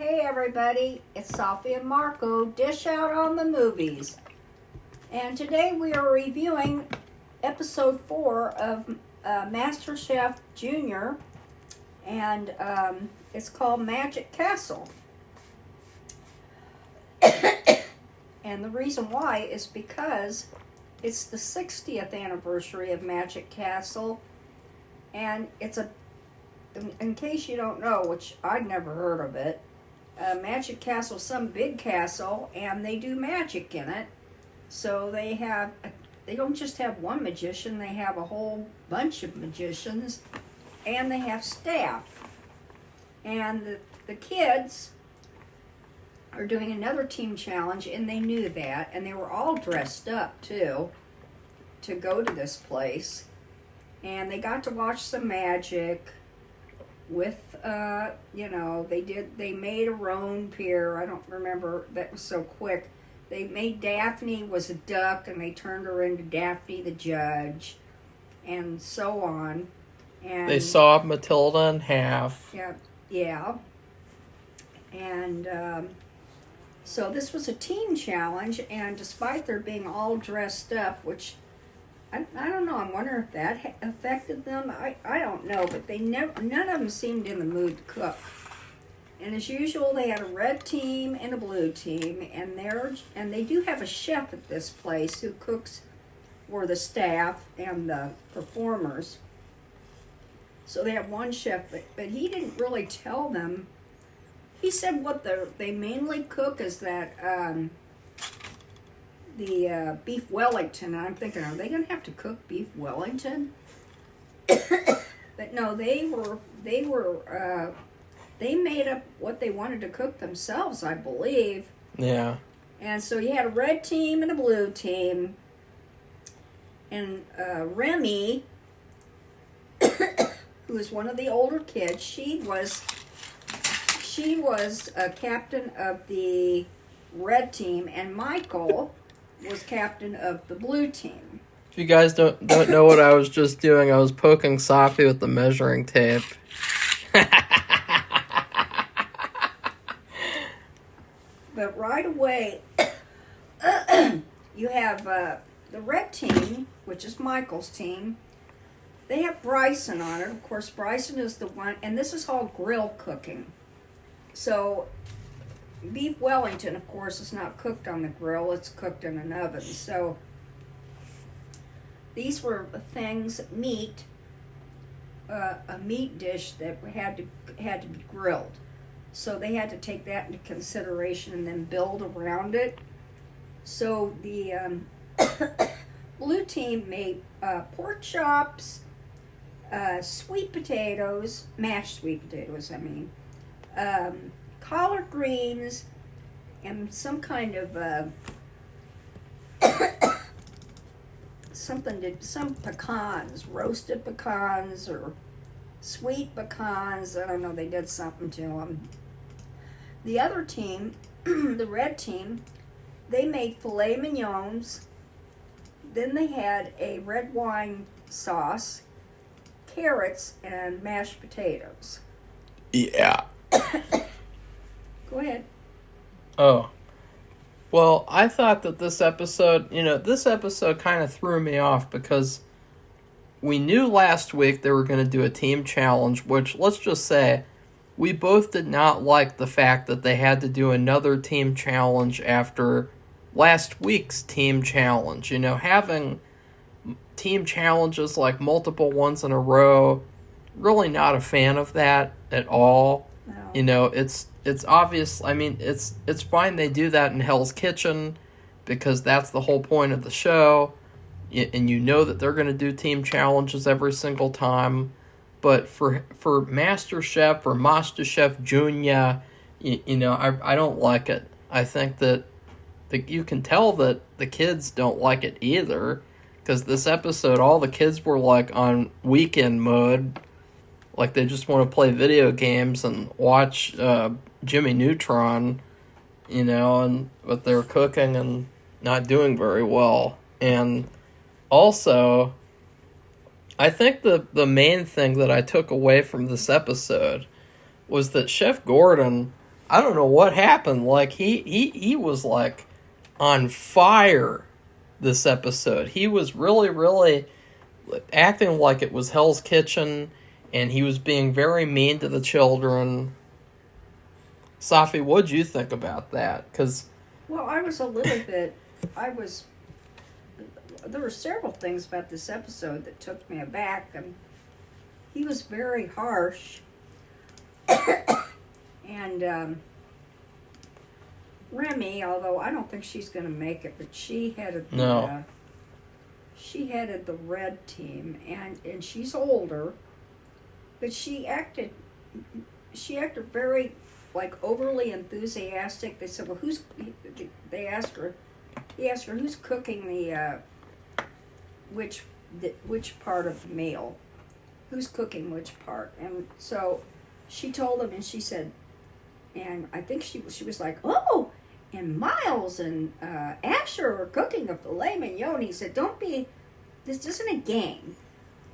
Hey everybody, it's Sophie and Marco, Dish Out on the Movies. And today we are reviewing episode 4 of Masterchef Junior. And it's called Magic Castle. And the reason why is because it's the 60th anniversary of Magic Castle. And it's in case you don't know, which I'd never heard of it, Magic Castle is some big castle, and they do magic in it. So they don't just have one magician, they have a whole bunch of magicians, and they have staff. And the kids are doing another team challenge, and they knew that, and they were all dressed up, too, to go to this place. And they got to watch some magic with, they made a roan pier. I don't remember, that was so quick. They made Daphne was a duck, and they turned her into Daphne the judge, and so on. And they sawed Matilda in half. Yeah. And so this was a team challenge, and despite their being all dressed up, which I don't know. I'm wondering if that affected them. I don't know, but none of them seemed in the mood to cook. And as usual, they had a red team and a blue team, and they do have a chef at this place who cooks for the staff and the performers. So they have one chef, but he didn't really tell them. He said what they mainly cook is that the beef Wellington. And I'm thinking, are they going to have to cook beef Wellington? But no, they made up what they wanted to cook themselves, I believe. Yeah. And so you had a red team and a blue team. And Remy, who was one of the older kids, she was a captain of the red team, and Michael was captain of the blue team. If you guys don't know what I was just doing, I was poking Sophie with the measuring tape. But right away, you have the red team, which is Michael's team. They have Bryson on it. Of course, Bryson is the one, and this is all grill cooking. So beef Wellington, of course, is not cooked on the grill. It's cooked in an oven. So these were things, meat, a meat dish that had to be grilled. So they had to take that into consideration and then build around it. So the blue team made pork chops, sweet potatoes, mashed sweet potatoes, collard greens, and some kind of some pecans, roasted pecans or sweet pecans. I don't know, they did something to them. The other team, the red team, they made filet mignons. Then they had a red wine sauce, carrots, and mashed potatoes. Yeah. Go ahead. Oh. Well, I thought that this episode kind of threw me off because we knew last week they were going to do a team challenge, which, let's just say, we both did not like the fact that they had to do another team challenge after last week's team challenge. Having team challenges like multiple ones in a row, really not a fan of that at all. No. It's obvious. It's fine they do that in Hell's Kitchen because that's the whole point of the show, and that they're going to do team challenges every single time. But for Masterchef or Masterchef Junior, I don't like it. I think that you can tell that the kids don't like it either, because this episode, all the kids were like on weekend mode. Like, they just want to play video games and watch Jimmy Neutron, but they're cooking and not doing very well. And also, I think the main thing that I took away from this episode was that Chef Gordon, I don't know what happened. Like he was like on fire this episode. He was really acting like it was Hell's Kitchen, and he was being very mean to the children. Safi, what'd you think about that? Well, I was a little bit. There were several things about this episode that took me aback. He was very harsh, and Remy, although I don't think she's going to make it, but she headed the red team, and she's older, but she acted very like overly enthusiastic. They said, "Well, They asked her. He asked her who's cooking which part of the meal, who's cooking which part." And so she told him, and she said, and I think she was like, "Oh, and Miles and Asher are cooking a filet mignon." He said, "Don't be. This isn't a game.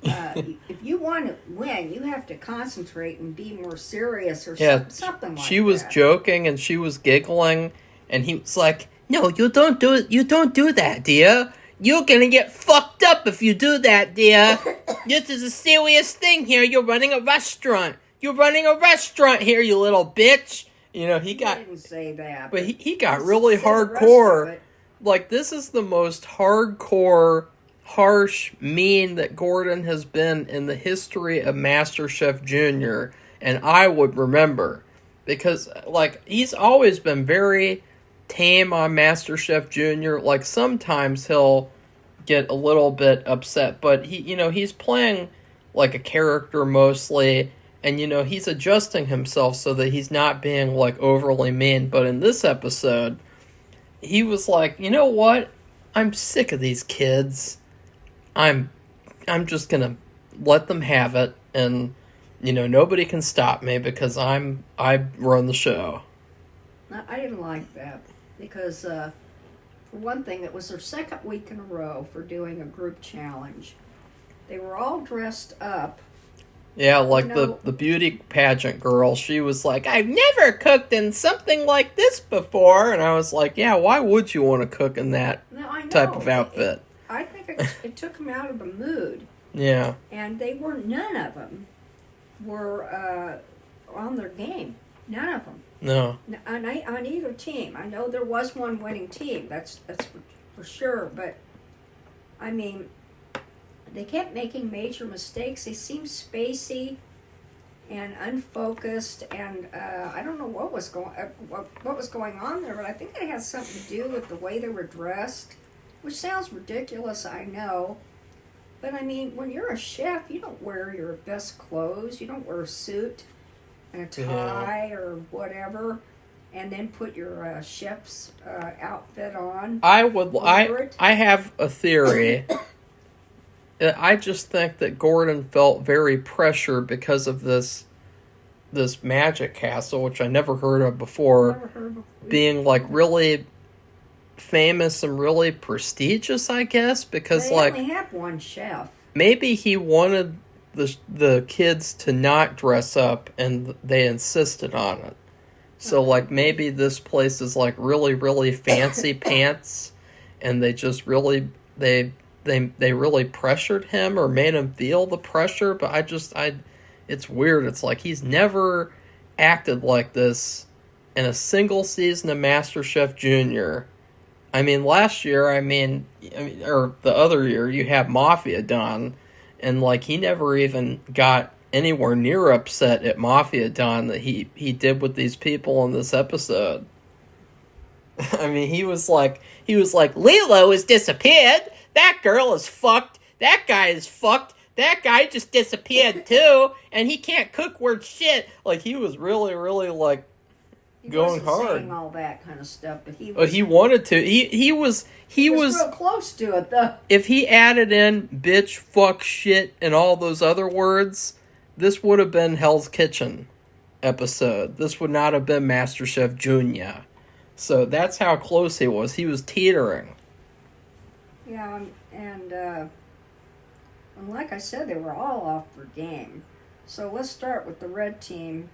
If you want to win, you have to concentrate and be more serious," or something like that. She was joking and she was giggling, and he was like, "No, you don't do it. You don't do that, dear. You're gonna get fucked up if you do that, dear. This is a serious thing here. You're running a restaurant. You're running a restaurant here, you little bitch." You know, he didn't say that, but he got really hardcore. Like, this is the most hardcore, harsh, mean that Gordon has been in the history of MasterChef Junior, and I would remember, because like he's always been very tame on MasterChef Junior. Like, sometimes he'll get a little bit upset, but he's playing like a character mostly, and he's adjusting himself so that he's not being like overly mean. But in this episode, he was like, "You know what? I'm sick of these kids. I'm just gonna let them have it, and nobody can stop me because I run the show." I didn't like that because, for one thing, it was their second week in a row for doing a group challenge. They were all dressed up. Yeah, like the beauty pageant girl, she was like, "I've never cooked in something like this before," and I was like, "Yeah, why would you want to cook in that type of outfit?" I think it took them out of the mood. Yeah. And none of them were on their game. None of them. No. On either team. I know there was one winning team. That's for sure. But, I mean, they kept making major mistakes. They seemed spacey and unfocused, and I don't know what was going on there, but I think it had something to do with the way they were dressed. Which sounds ridiculous, I know. But I mean, when you're a chef, you don't wear your best clothes. You don't wear a suit and a tie or whatever, and then put your chef's outfit on. I have a theory. I just think that Gordon felt very pressured because of this magic castle, which I never heard of before, being like really famous and really prestigious, I guess, because they like only have one chef. Maybe he wanted the kids to not dress up, and they insisted on it. So like maybe this place is like really fancy pants, and they just really they really pressured him or made him feel the pressure. But it's weird. It's like he's never acted like this in a single season of MasterChef Junior. I mean, last year, or the other year, you have Mafia Don, and like he never even got anywhere near upset at Mafia Don that he did with these people in this episode. I mean, he was like, "Lilo has disappeared. That girl is fucked. That guy is fucked. That guy just disappeared too, and he can't cook worth shit." Like, he was really like going hard, saying all that kind of stuff, but he wanted to. He was real close to it though. If he added in bitch, fuck, shit, and all those other words, this would have been Hell's Kitchen episode. This would not have been MasterChef Junior. So that's how close he was. He was teetering. Yeah, and like I said, they were all off their game. So let's start with the red team.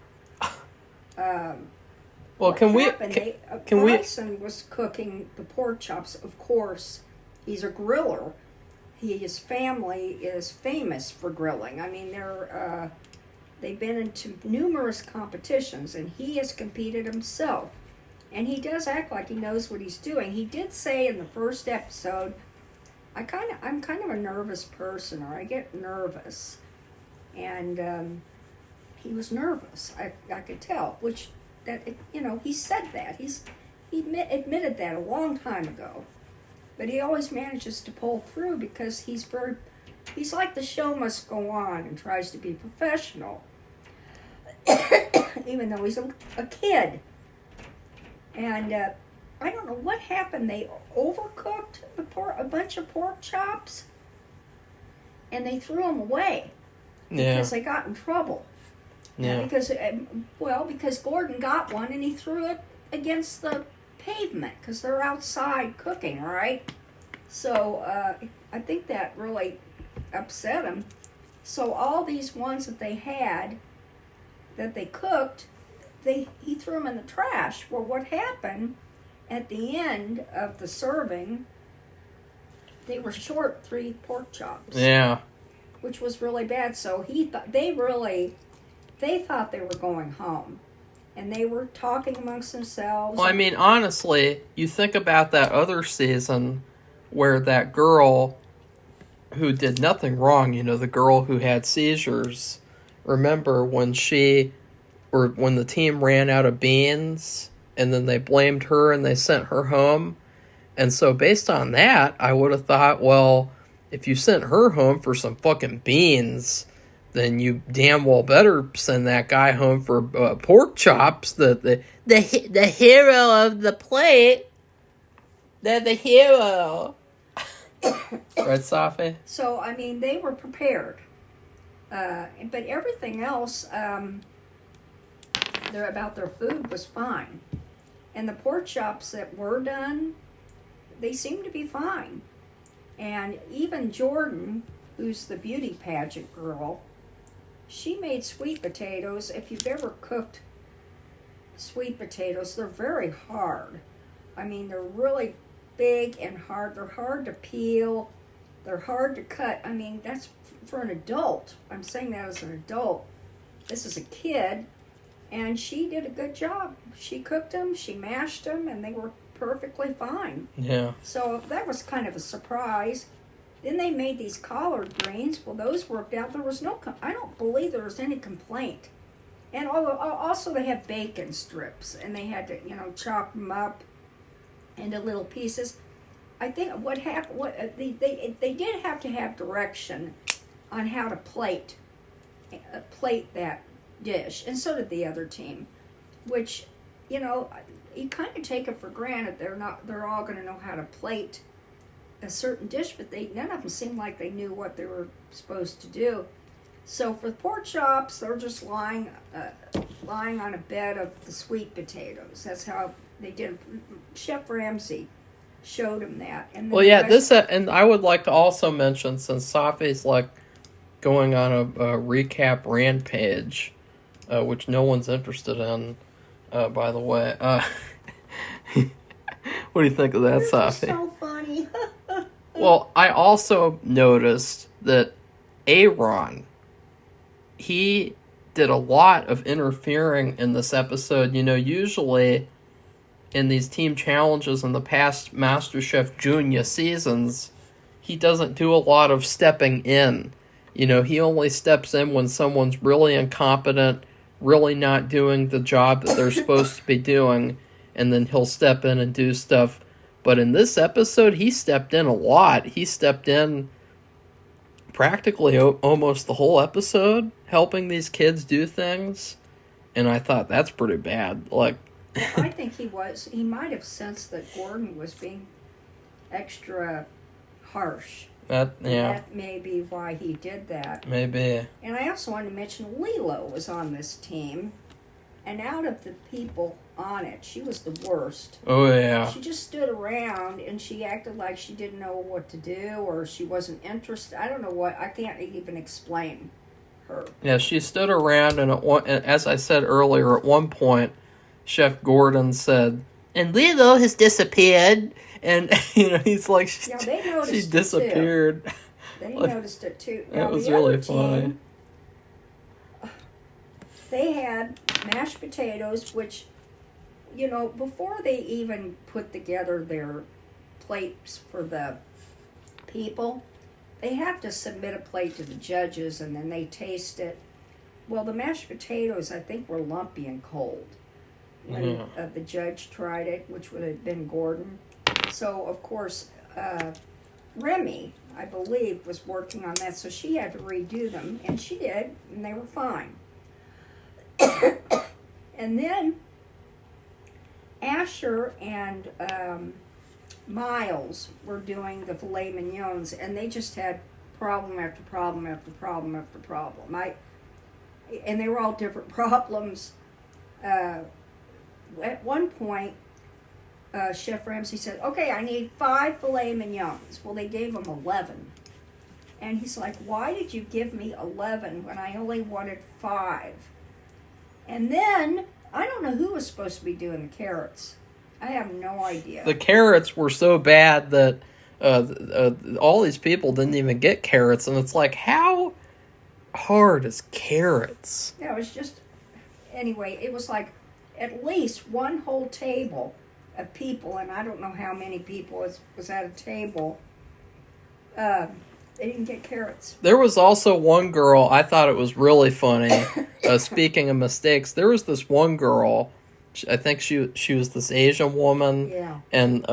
Well, what can we? happened? Bryson was cooking the pork chops. Of course, he's a griller. His family is famous for grilling. I mean, they've been into numerous competitions, and he has competed himself. And he does act like he knows what he's doing. He did say in the first episode, I'm kind of a nervous person, or I get nervous. And he was nervous. I could tell, he said that. He admitted that a long time ago. But he always manages to pull through because he's like the show must go on and tries to be professional. Even though he's a kid. And I don't know what happened. They overcooked a bunch of pork chops, and they threw them away because they got in trouble. Yeah. Because Gordon got one and he threw it against the pavement because they're outside cooking, right? So I think that really upset him. So all these ones that they had that they cooked, he threw them in the trash. Well, what happened at the end of the serving, they were short 3 pork chops. Yeah. Which was really bad. So they thought they were going home. And they were talking amongst themselves. Well, I mean, honestly, you think about that other season where that girl who did nothing wrong, the girl who had seizures, remember when the team ran out of beans and then they blamed her and they sent her home? And so based on that, I would have thought, well, if you sent her home for some fucking beans, then you damn well better send that guy home for pork chops. The hero of the plate. They're the hero. Right, Safi? So, I mean, they were prepared. But everything else about their food was fine. And the pork chops that were done, they seemed to be fine. And even Jordan, who's the beauty pageant girl, she made sweet potatoes. If you've ever cooked sweet potatoes, they're very hard. I mean, they're really big and hard. They're hard to peel. They're hard to cut. I mean, that's for an adult. I'm saying that as an adult. This is a kid, and she did a good job. She cooked them, she mashed them, and they were perfectly fine. Yeah. So that was kind of a surprise. Then they made these collard greens. Well, those worked out. There was I don't believe there was any complaint. And also they had bacon strips, and they had to, chop them up into little pieces. I think what happened, they did have to have direction on how to plate that dish, and so did the other team, which, you kind of take it for granted they're all going to know how to plate a certain dish, but none of them seemed like they knew what they were supposed to do. So for the pork chops, they're just lying on a bed of the sweet potatoes. That's how they did it. Chef Ramsay showed them that. And well, yeah, and I would like to also mention, since Safi's going on a recap rampage, which no one's interested in, by the way. What do you think of that, Safi? So funny. Well, I also noticed that Aaron, he did a lot of interfering in this episode. Usually in these team challenges in the past MasterChef Junior seasons, he doesn't do a lot of stepping in. He only steps in when someone's really incompetent, really not doing the job that they're supposed to be doing, and then he'll step in and do stuff. But in this episode, he stepped in a lot. He stepped in practically almost the whole episode, helping these kids do things. And I thought, that's pretty bad. I think he might have sensed that Gordon was being extra harsh. That may be why he did that. Maybe. And I also wanted to mention Lilo was on this team. And out of the people on it, she was the worst. Oh, yeah. She just stood around and she acted like she didn't know what to do or she wasn't interested. I don't know what. I can't even explain her. Yeah, she stood around and as I said earlier, at one point, Chef Gordon said, "And Lilo has disappeared." And he's like, Yeah, they noticed she it, too. disappeared. They Like, noticed it too. That Now, was the really other funny. team, they had mashed potatoes, which, before they even put together their plates for the people, they have to submit a plate to the judges and then they taste it. Well, the mashed potatoes, I think, were lumpy and cold when the judge tried it, which would have been Gordon. So, of course, Remy, I believe, was working on that, so she had to redo them, and she did, and they were fine. And then Asher and Miles were doing the filet mignons, and they just had problem after problem after problem after problem. And they were all different problems. At one point, Chef Ramsay said, "Okay, I need 5 filet mignons." Well, they gave him 11. And he's like, "Why did you give me 11 when I only wanted 5? And then, I don't know who was supposed to be doing the carrots. I have no idea. The carrots were so bad that all these people didn't even get carrots. And it's like, how hard is carrots? Yeah, it was just... Anyway, it was like at least one whole table of people, and I don't know how many people was at a table. They didn't get carrots. There was also one girl, I thought it was really funny. Speaking of mistakes, there was this one girl, I think she was this Asian woman. Yeah. And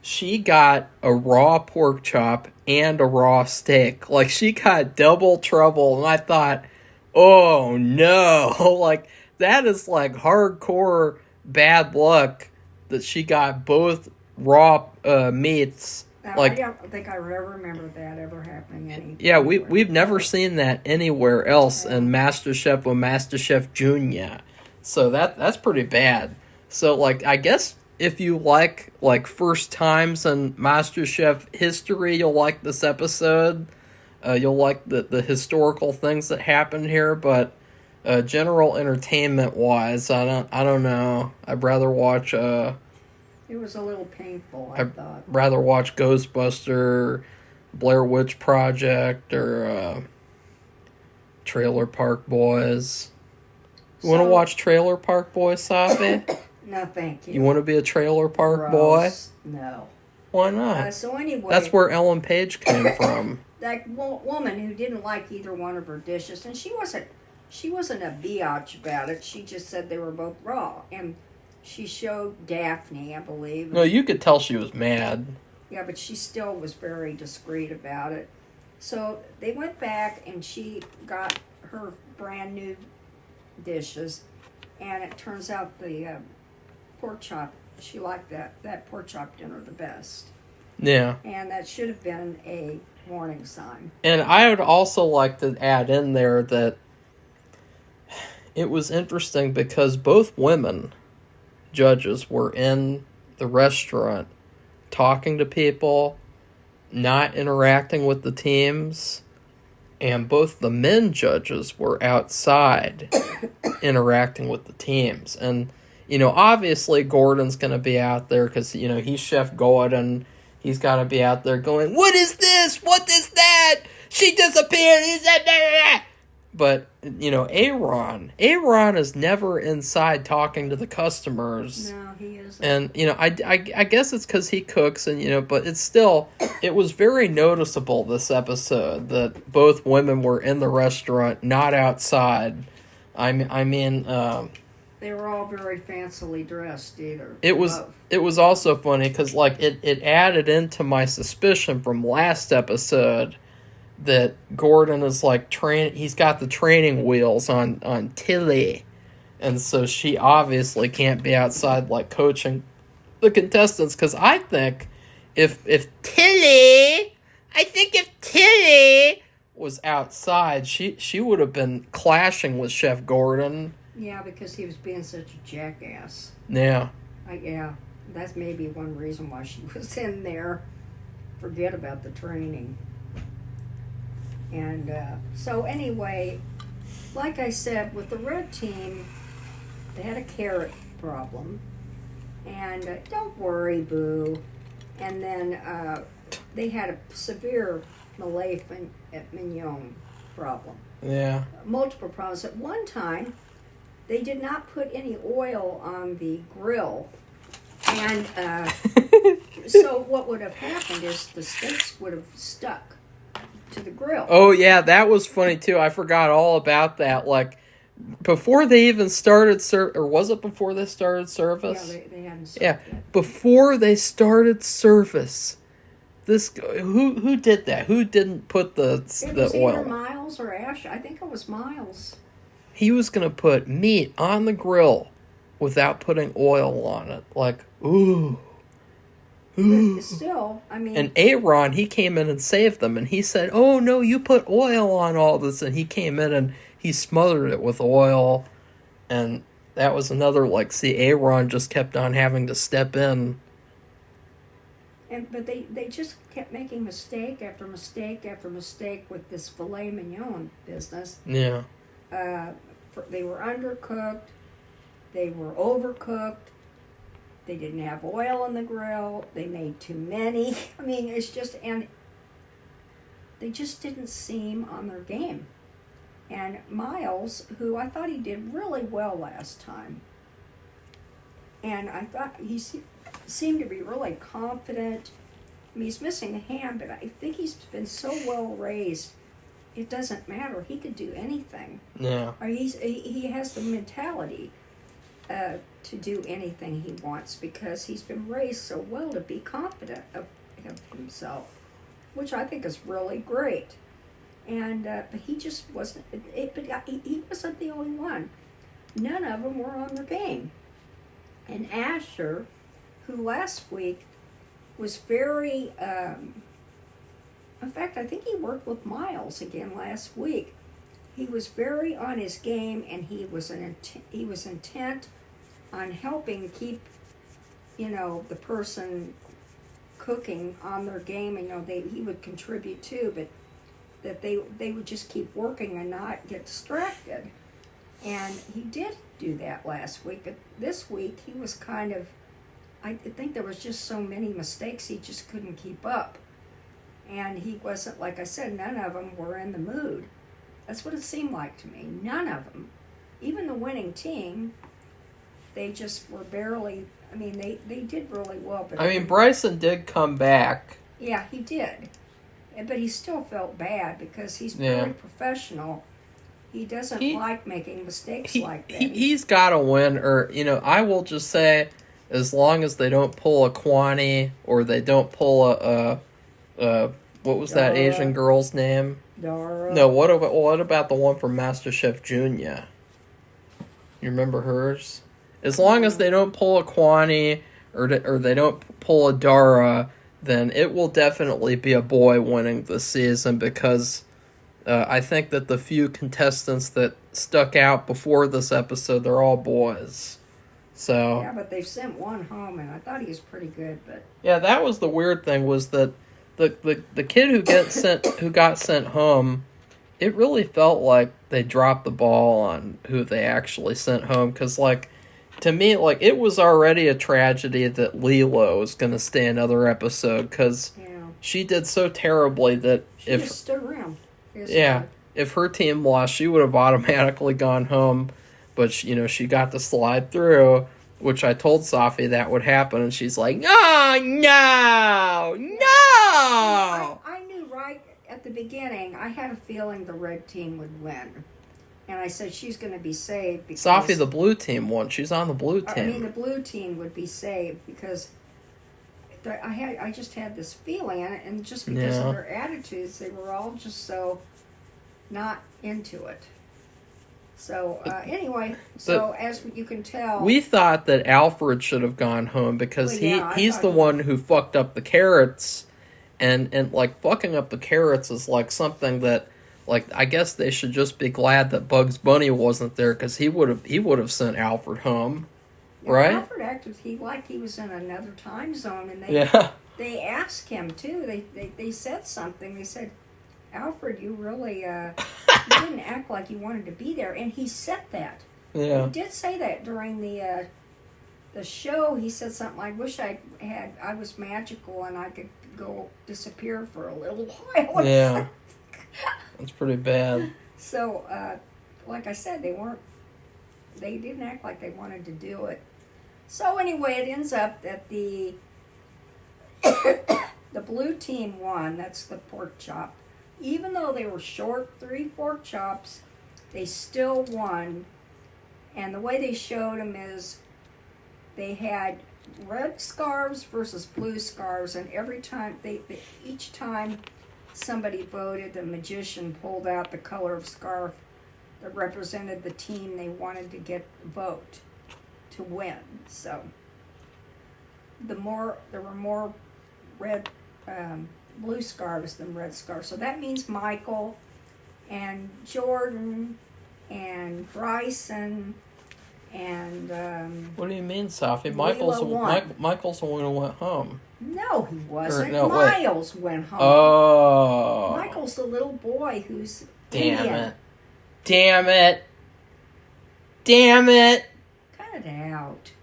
she got a raw pork chop and a raw steak. Like, she got double trouble, and I thought, oh no, like, that is like hardcore bad luck that she got both raw meats. I don't think I ever remember that ever happening anywhere. Yeah, we've never seen that anywhere else in MasterChef or MasterChef Junior. So that's pretty bad. So, like, I guess if you like first times in MasterChef history, you'll like this episode. You'll like the historical things that happened here, but general entertainment wise, I don't know. I'd rather watch It was a little painful, I thought. rather watch Ghostbuster, Blair Witch Project, or Trailer Park Boys. You want to watch Trailer Park Boys, Safi? No, thank you. You want to be a Trailer Park Gross. boy? No. Why not? So anyway... That's where Ellen Page came from. That woman who didn't like either one of her dishes, and she wasn't a biatch about it. She just said they were both raw. And she showed Daphne, I believe. No, you could tell she was mad. Yeah, but she still was very discreet about it. So they went back and she got her brand new dishes. And it turns out the pork chop, she liked that pork chop dinner the best. Yeah. And that should have been a warning sign. And I would also like to add in there that it was interesting because both women judges were in the restaurant talking to people, not interacting with the teams, and both the men judges were outside interacting with the teams. And, obviously Gordon's going to be out there because, he's Chef Gordon. He's got to be out there going, "What is this? What is that? She disappeared. Is that?" But, Aaron is never inside talking to the customers. No, he isn't. And, I guess it's because he cooks, and, but it's still, it was very noticeable this episode that both women were in the restaurant, not outside. I mean, they were all very fancily dressed either. it was also funny because, like, it added into my suspicion from last episode that Gordon is like he's got the training wheels on Tilly, and so she obviously can't be outside like coaching the contestants. Because I think if Tilly was outside, she would have been clashing with Chef Gordon. Yeah, because he was being such a jackass. Yeah. Yeah, that's maybe one reason why she was in there. Forget about the training. And so anyway, like I said, with the red team, they had a carrot problem. And don't worry, boo. And then they had a severe filet mignon problem. Yeah. Multiple problems. At one time, they did not put any oil on the grill. And so what would have happened is the steaks would have stuck to the grill. Oh, yeah, that was funny, too. I forgot all about that. Like, before they even started or was it before they started service? Yeah, they hadn't served yet. Before they started service, this who did that? Who didn't put the oil? Either Miles or Ash. I think it was Miles. He was gonna put meat on the grill without putting oil on it. Like, ooh. But still, I mean. And Aaron, he came in and saved them, and he said, "Oh no, you put oil on all this," and he came in and he smothered it with oil, and that was another, like, see, Aaron just kept on having to step in. But they just kept making mistake after mistake after mistake with this filet mignon business. Yeah. They were undercooked. They were overcooked. They didn't have oil on the grill. They made too many. I mean, it's just, and they just didn't seem on their game. And Miles, who I thought he did really well last time, and I thought he seemed to be really confident. I mean, he's missing a hand, but I think he's been so well raised, it doesn't matter. He could do anything. Yeah. Or he has the mentality to do anything he wants because he's been raised so well to be confident of himself, which I think is really great. And but he just wasn't. He wasn't the only one. None of them were on their game. And Asher, who last week was very. In fact, I think he worked with Miles again last week. He was very on his game, and he was intent on helping keep, the person cooking on their game. And he would contribute too, but that they would just keep working and not get distracted. And he did do that last week, but this week he was kind of, I think there was just so many mistakes he just couldn't keep up. And he wasn't, like I said, none of them were in the mood. That's what it seemed like to me. None of them. Even the winning team, they just were barely, I mean, they did really well. But I mean, Bryson did come back. Yeah, he did. But he still felt bad because he's very professional. He doesn't like making mistakes like that. He's got to win, or, I will just say, as long as they don't pull a Kwani, or they don't pull what was Dara. that Asian girl's name? Dara. No, what about the one from Masterchef Junior? You remember hers? As long as they don't pull a Kwani, or they don't pull a Dara, then it will definitely be a boy winning this season, because I think that the few contestants that stuck out before this episode, they're all boys. So yeah, but they've sent one home, and I thought he was pretty good. But yeah, that was the weird thing, was that the kid who got sent home, it really felt like they dropped the ball on who they actually sent home, because, like, to me, like, it was already a tragedy that Lilo was going to stay another episode, because she did so terribly that she just stood around. If her team lost, she would have automatically gone home, but she got to slide through, which I told Safi that would happen, and she's like, "Oh, no! I knew right at the beginning, I had a feeling the red team would win. And I said she's going to be saved because... Safi, the blue team won. She's on the blue team. I mean, the blue team would be saved because I just had this feeling, and just because of their attitudes, they were all just so not into it. So, anyway, as you can tell... We thought that Alfred should have gone home because he's the one who fucked up the carrots, and like, fucking up the carrots is like something that, like, I guess they should just be glad that Bugs Bunny wasn't there, because he would have sent Alfred home, right? Alfred acted like he was in another time zone, and they asked him too. They said something. They said, "Alfred, you really you didn't act like you wanted to be there," and he said that. Yeah, he did say that during the the show, he said something, I wish I was magical and I could go disappear for a little while. Yeah. That's pretty bad. So, like I said, they didn't act like they wanted to do it. So anyway, it ends up that the blue team won. That's the pork chop. Even though they were short 3 pork chops, they still won. And the way they showed them is they had red scarves versus blue scarves, and every time each time somebody voted, the magician pulled out the color of scarf that represented the team they wanted to get vote to win. So there were more red blue scarves than red scarves. So that means Michael and Jordan and Bryson and what do you mean, Sophie? Michael's the one who went home. No, he wasn't. No, Miles went home. Oh. Michael's the little boy who's Damn Indian. it. Damn it. Damn it. Cut it out.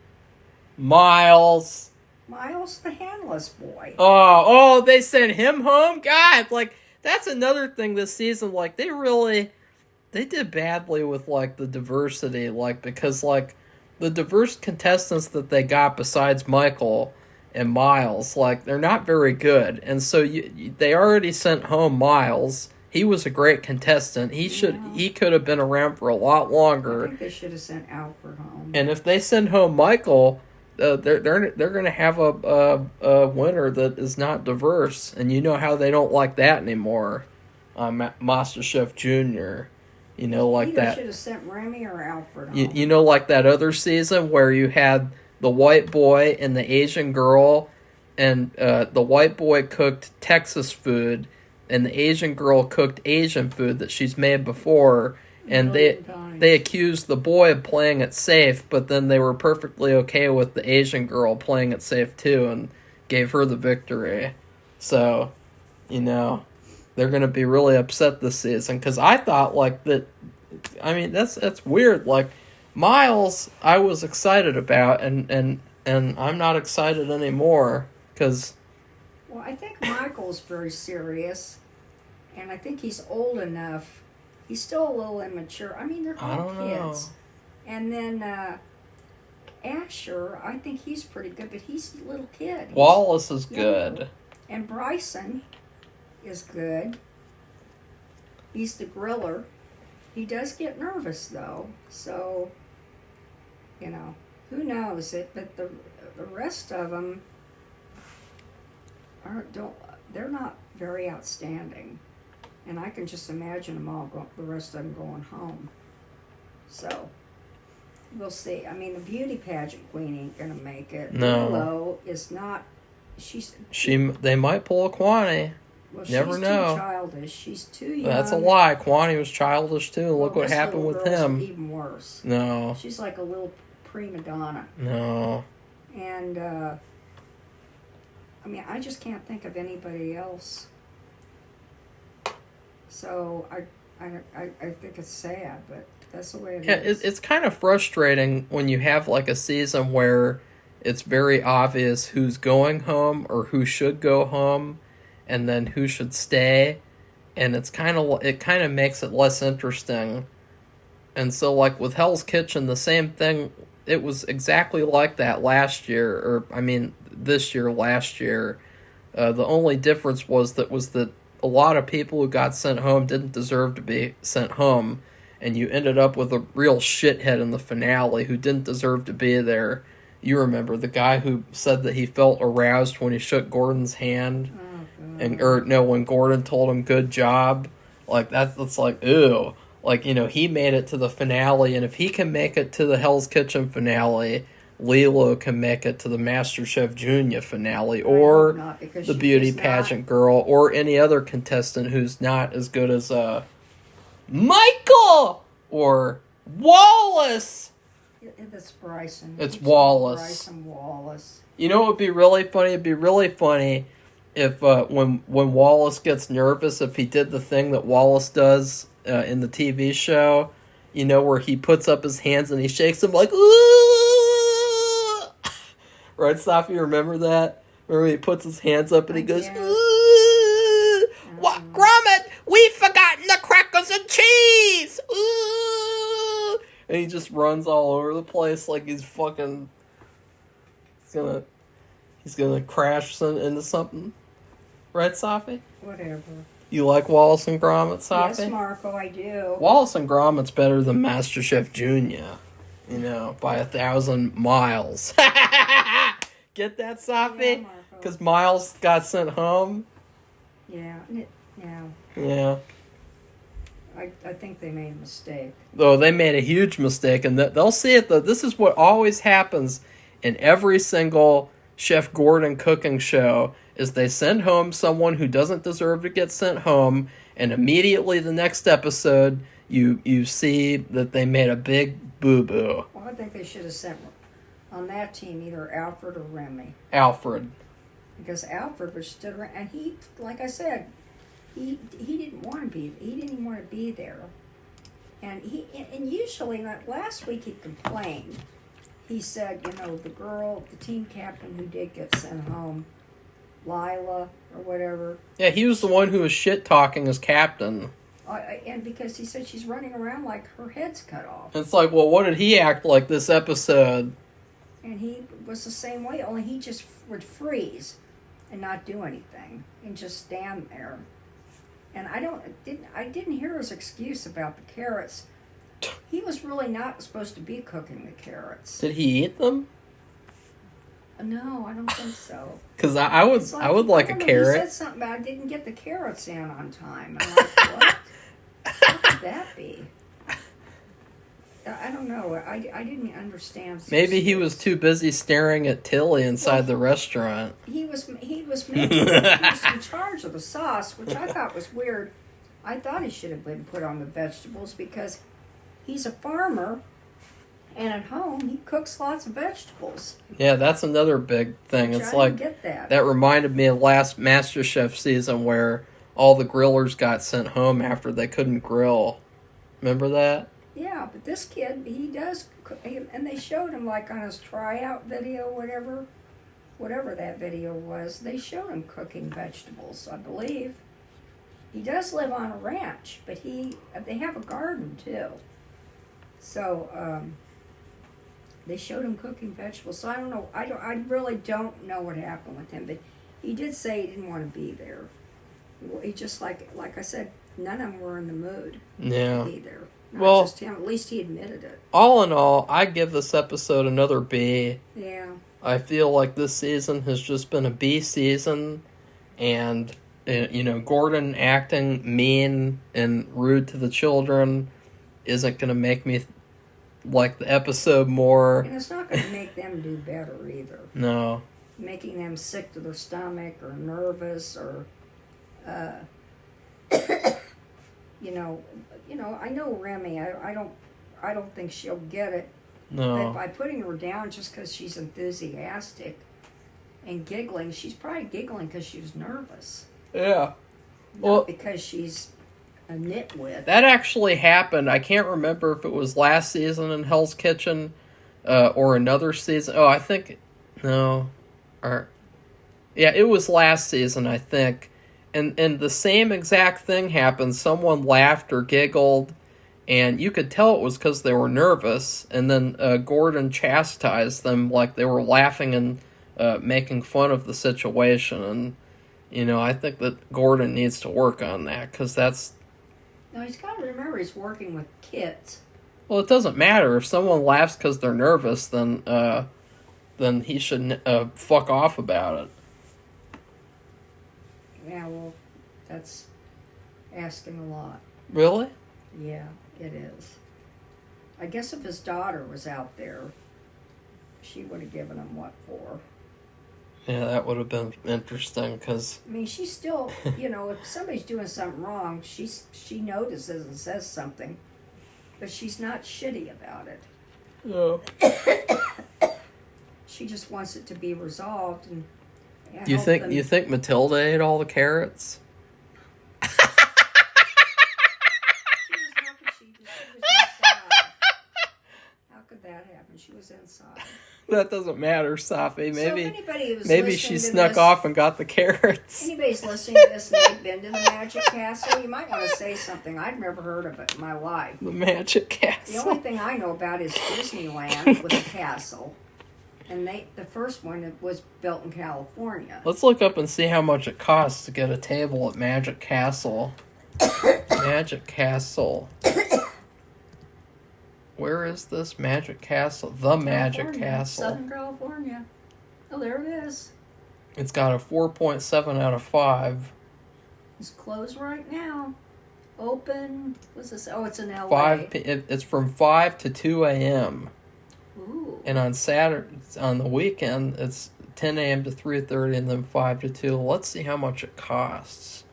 Miles, the handless boy. Oh, they sent him home? God, like, that's another thing this season. Like, they did badly with, like, the diversity. Like, because, like, the diverse contestants that they got besides Michael and Miles, like, they're not very good. And so they already sent home Miles. He was a great contestant. He could have been around for a lot longer. I think they should have sent Alfred home. And if they send home Michael, they're going to have a winner that is not diverse, and you know how they don't like that anymore. Masterchef Junior, like Either that. Should have sent Remy or Alfred home. You know, like that other season where you had the white boy and the Asian girl, and the white boy cooked Texas food, and the Asian girl cooked Asian food that she's made before, and they accused the boy of playing it safe, but then they were perfectly okay with the Asian girl playing it safe too, and gave her the victory. So, they're going to be really upset this season, because I thought, like, that, I mean, that's weird. Like, Miles, I was excited about, and I'm not excited anymore, because... Well, I think Michael's very serious, and I think he's old enough. He's still a little immature. I mean, they're all kids. And then Asher, I think he's pretty good, but he's a little kid. Wallace is good. And Bryson is good. He's the griller. He does get nervous, though. So, who knows it? But the rest of them they're not very outstanding. And I can just imagine the rest of them going home. So, we'll see. I mean, the beauty pageant queen ain't going to make it. No. Willow is not... They might pull a Kwani. Well, Never know. She's too childish. She's too young. That's a lie. Kwani was childish, too. Well, look what happened with him. Even worse. No. She's like a little prima donna. No. And, I mean, I just can't think of anybody else. So I think it's sad, but that's the way it is. It's kind of frustrating when you have like a season where it's very obvious who's going home or who should go home, and then who should stay, and it kind of makes it less interesting. And so, like with Hell's Kitchen, the same thing. It was exactly like that last year, last year. The only difference was that a lot of people who got sent home didn't deserve to be sent home, and you ended up with a real shithead in the finale who didn't deserve to be there. You remember the guy who said that he felt aroused when he shook Gordon's hand, when Gordon told him good job. Like that's like ew. Like, he made it to the finale, and if he can make it to the Hell's Kitchen finale, Lilo can make it to the MasterChef Junior finale, or the beauty pageant girl, or any other contestant who's not as good as Michael or Wallace. It's Bryson. It's Wallace. Bryson Wallace. You know what would be really funny? It'd be really funny if when Wallace gets nervous, if he did the thing that Wallace does in the TV show, where he puts up his hands and he shakes them like, ooh! Right, Sophie? Remember that? Remember he puts his hands up and he goes, Yeah. ooh, what, Gromit? We've forgotten the crackers and cheese! Ooh! And he just runs all over the place like he's fucking... He's gonna crash into something. Right, Sophie? Whatever. You like Wallace and Gromit, Sophie? Yes, Marco, I do. Wallace and Gromit's better than Masterchef Junior. You know, by 1,000 miles. Get that, Sophie? Yeah, Marco. Because Miles got sent home. Yeah. Yeah. I think they made a mistake. Though they made a huge mistake, and they'll see it. Though this is what always happens in every single Chef Gordon cooking show: is they send home someone who doesn't deserve to get sent home, and immediately the next episode you see that they made a big boo boo. Well, I think they should have sent on that team either Alfred or Remy, Alfred. because Alfred was stood around, and he, like I said, he didn't want to be. He didn't even want to be there, and usually like last week he complained. He said, the team captain who did get sent home, Lila or whatever. Yeah, he was the one who was shit talking as captain. And because he said she's running around like her head's cut off. It's like, well, what did he act like this episode? And he was the same way, only he just would freeze and not do anything and just stand there. And I didn't hear his excuse about the carrots. He was really not supposed to be cooking the carrots. Did he eat them? No, I don't think so. Because I would like a carrot. He said something about I didn't get the carrots in on time. I'm like, what? How could that be? I don't know. I didn't understand. Maybe he was too busy staring at Tilly inside the restaurant. He was in charge of the sauce, which I thought was weird. I thought he should have been put on the vegetables because he's a farmer, and at home he cooks lots of vegetables. Yeah, that's another big thing. Which It's I like didn't get that. That reminded me of last MasterChef season where all the grillers got sent home after they couldn't grill. Remember that? Yeah, but this kid, he does cook, and they showed him like on his tryout video, whatever that video was. They showed him cooking vegetables, I believe. He does live on a ranch, but they have a garden too. So they showed him cooking vegetables. So I don't know. I really don't know what happened with him, but he did say he didn't want to be there. He just like I said, none of them were in the mood to be there. Not just him. At least he admitted it. All in all, I give this episode another B. Yeah. I feel like this season has just been a B season, and Gordon acting mean and rude to the children isn't going to make me like the episode more. And it's not going to make them do better either. No. Making them sick to their stomach or nervous or, I know Remy. I don't think she'll get it. No. But by putting her down just because she's enthusiastic and giggling, she's probably giggling because she was nervous. Yeah. Not because she's a nitwit. That actually happened. I can't remember if it was last season in Hell's Kitchen or another season. Oh, I think... No. Yeah, it was last season, I think. And the same exact thing happened. Someone laughed or giggled, and you could tell it was because they were nervous. And then Gordon chastised them like they were laughing and making fun of the situation. And, I think that Gordon needs to work on that, because that's... No, he's got to remember he's working with kids. Well, it doesn't matter. If someone laughs because they're nervous, then he should fuck off about it. Yeah, well, that's asking a lot. Really? Yeah, it is. I guess if his daughter was out there, she would have given him what for. Yeah, that would have been interesting, because... I mean, she's still, if somebody's doing something wrong, she notices and says something, but she's not shitty about it. Yeah. She just wants it to be resolved and You think Matilda ate all the carrots? She was inside. How could that happen? She was inside. that doesn't matter, Safi. So if anybody was Maybe listening she to snuck this, off and got the carrots. anybody's listening to this and they've been to the Magic Castle, you might want to say something. I've never heard of it in my life. The Magic The Castle. only thing I know about is Disneyland with a castle. And the first one was built in California. Let's look up and see how much it costs to get a table at Magic Castle. Magic Castle. Where is this Magic Castle? The Magic California, Castle. Southern California. Oh, there it is. It's got a 4.7 out of 5. It's closed right now. Open. What's this? Oh, it's in LA. It's from 5 to 2 a.m. Ooh. And on Saturday, on the weekend, it's 10 a.m. to 3:30, and then 5 to 2. Let's see how much it costs.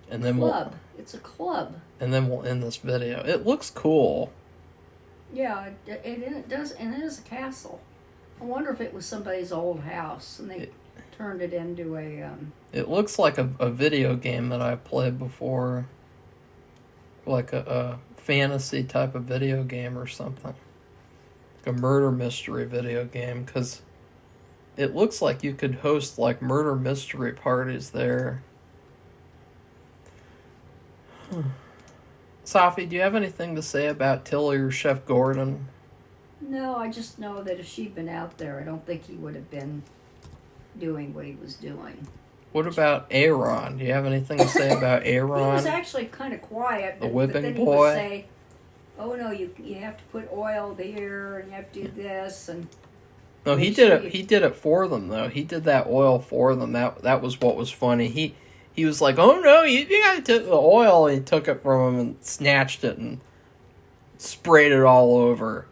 And then Club. It's a club. And then we'll end this video. It looks cool. Yeah, it does, and it is a castle. I wonder if it was somebody's old house and they turned it into a. It looks like a video game that I've played before, like a fantasy type of video game or something, like a murder mystery video game. Because it looks like you could host like murder mystery parties there. Safi, do you have anything to say about Tilly or Chef Gordon? No, I just know that if she'd been out there, I don't think he would have been doing what he was doing. What about Aaron? Do you have anything to say about Aaron? He was actually kind of quiet. The but whipping then boy? He would say, "Oh no, you have to put oil here, and you have to do this." And no, he did it. He did it for them, though. He did that oil for them. That was what was funny. He was like, "Oh no, you gotta take the oil," and he took it from him and snatched it and sprayed it all over.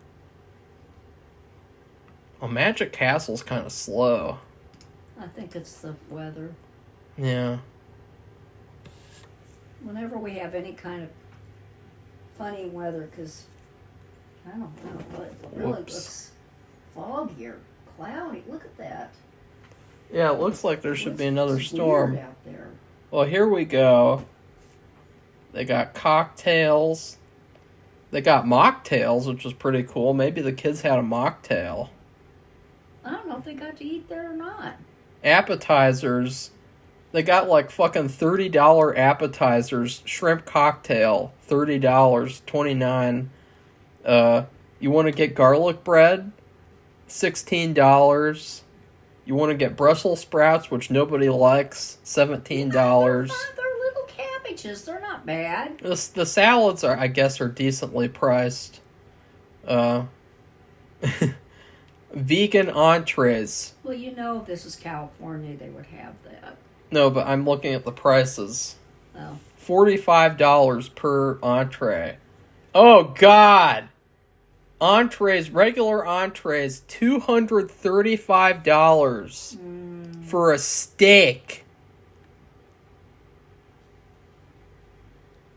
Well, Magic Castle's kind of slow. I think it's the weather. Yeah. Whenever we have any kind of funny weather, because I don't know, but it really looks foggy or cloudy. Look at that. Yeah, it looks like there should be another It's storm. weird out there. Well, here we go. They got cocktails. They got mocktails, which is pretty cool. Maybe the kids had a mocktail. I don't know if they got to eat there or not. Appetizers. They got like fucking $30 appetizers. Shrimp cocktail, $30, $29. You want to get garlic bread? $16. You want to get Brussels sprouts, which nobody likes? $17. They're little cabbages. They're not bad. The salads I guess, are decently priced. Vegan entrees. Well, you know, if this is California, they would have that. No, but I'm looking at the prices. Oh. $45 per entree. Oh, God! Entrees, regular entrees, $235 for a steak.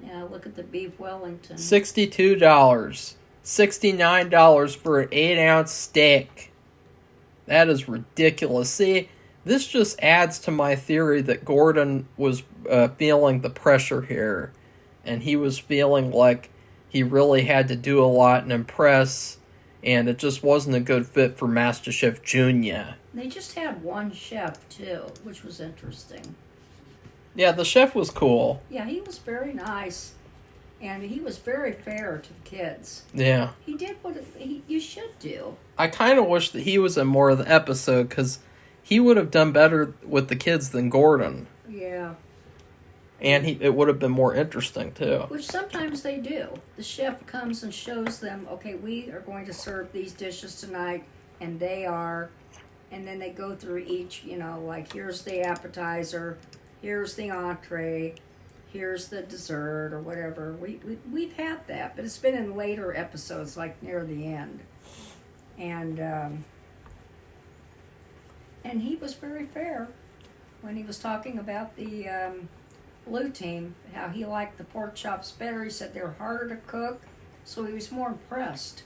Yeah, look at the beef Wellington. $62. $69 for an 8-ounce steak. That is ridiculous. See, this just adds to my theory that Gordon was feeling the pressure here. And he was feeling like he really had to do a lot and impress. And it just wasn't a good fit for Masterchef Junior. They just had one chef, too, which was interesting. Yeah, the chef was cool. Yeah, he was very nice. And he was very fair to the kids. Yeah. He did what you should do. I kind of wish that he was in more of the episode, because he would have done better with the kids than Gordon. Yeah. And it would have been more interesting, too. Which sometimes they do. The chef comes and shows them, okay, we are going to serve these dishes tonight, and they are. And then they go through each, like, here's the appetizer, here's the entree, here's the dessert, or whatever. We've had that, but it's been in later episodes, like near the end. And he was very fair when he was talking about the blue team, how he liked the pork chops better. He said they were harder to cook, so he was more impressed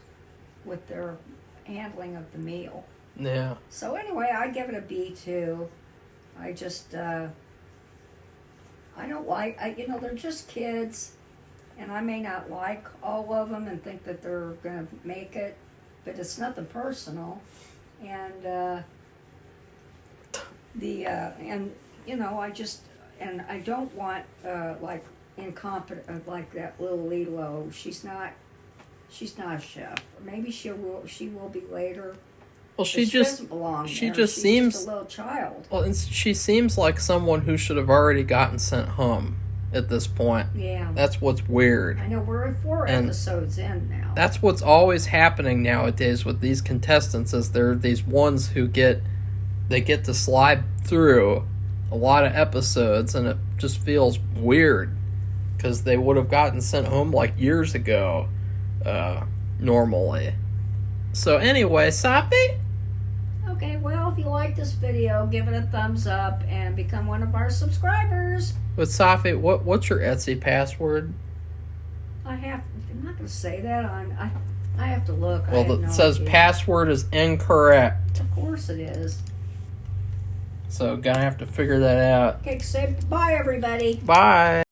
with their handling of the meal. Yeah. So anyway, I give it a B too. I just I don't like, they're just kids, and I may not like all of them and think that they're going to make it, but it's nothing personal. and and you know, I don't want like incompetent like that little Lilo. She's not a chef. Maybe she will be later. Well, she doesn't belong she there. just She's seems just a little child. well, and she seems like someone who should have already gotten sent home at this point. Yeah, That's what's weird. I know we're 4 episodes in now. That's what's always happening nowadays with these contestants. Is there are these ones who get to slide through a lot of episodes, and it just feels weird because they would have gotten sent home like years ago, normally. So anyway, Safi? Okay, well, if you like this video, give it a thumbs up and become one of our subscribers. But Safi, what's your Etsy password? I'm not going to say that. I have to look. I Well, have it no says idea. password is incorrect. Of course it is. So, gonna have to figure that out. Okay, say bye, everybody. Bye.